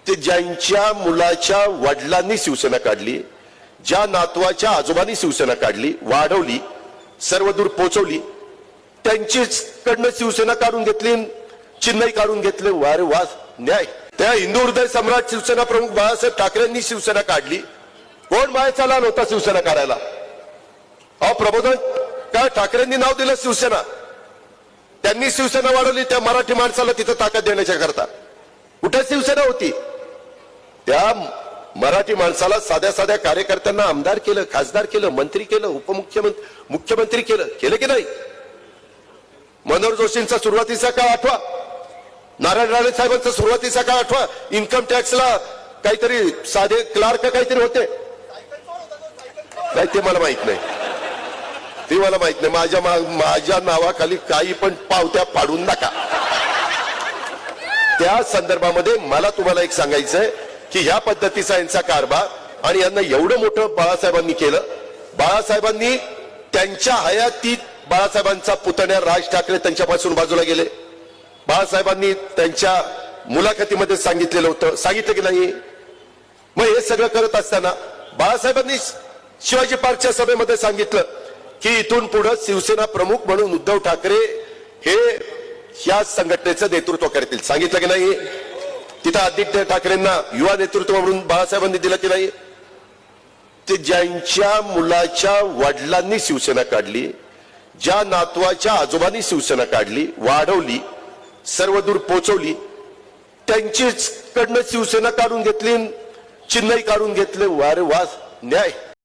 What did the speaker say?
ते ज्यांच्या मुलाच्या वडिलांनी शिवसेना काढली, ज्या नातवाच्या आजोबांनी शिवसेना काढली, वाढवली, सर्वदूर पोहोचवली, त्यांचीच कडनं शिवसेना काढून घेतली, चिन्हही काढून घेतले. वारे वा, न्याय. त्या हिंदू हृदय सम्राट शिवसेना प्रमुख बाळासाहेब ठाकरेंनी शिवसेना काढली. कोण मायाचा लाल होता शिवसेना काढायला? अहो प्रबोधन काय ठाकरेंनी नाव दिलं शिवसेना, त्यांनी शिवसेना वाढवली. त्या मराठी माणसाला तिथं ताकद देण्याच्या करता कुठे शिवसेना होती? त्या मराठी माणसाला साध्या साध्या कार्यकर्त्यांना आमदार केलं, खासदार केलं, मंत्री केलं, उपमुख्यमंत्री, मुख्यमंत्री केलं की नाही? मनोहर जोशींचा सुरुवातीचा काळ आठवा, नारायण राणे साहेबांचा सुरुवातीचा काळ आठवा. इन्कम टॅक्सला काहीतरी साधे क्लार्क काहीतरी होते, नाही ते मला माहित नाही, ते मला माहित नाही. माझ्या नावाखाली काही पण पावत्या पाडून नका. त्या संदर्भामध्ये मला तुम्हाला एक सांगायचंय की ह्या पद्धतीचा यांचा कारभार, आणि यांना एवढं मोठं बाळासाहेबांनी केलं. बाळासाहेबांनी त्यांच्या हयातीत बाळासाहेबांचा पुतण्या राज ठाकरे त्यांच्यापासून बाजूला गेले. बाळासाहेबांनी त्यांच्या मुलाखतीमध्ये सांगितलेलं होतं, सांगितलं की नाही? मग हे सगळं करत असताना बाळासाहेबांनी शिवाजी पार्कच्या सभेमध्ये सांगितलं की इथून पुढे शिवसेना प्रमुख म्हणून उद्धव ठाकरे हे या संघटनेचं नेतृत्व करतील. सांगितलं की नाही? तिथं आदित्य ठाकरेंना युवा नेतृत्व म्हणून बाळासाहेबांनी दिलं की नाही? ते ज्यांच्या मुलाच्या वडिलांनी शिवसेना काढली, ज्या नातवाच्या आजोबांनी शिवसेना काढली, वाढवली, सर्वदूर पोहोचवली, त्यांचीच कडनं शिवसेना काढून घेतली, चिन्हही काढून घेतले. वारे वा, न्याय.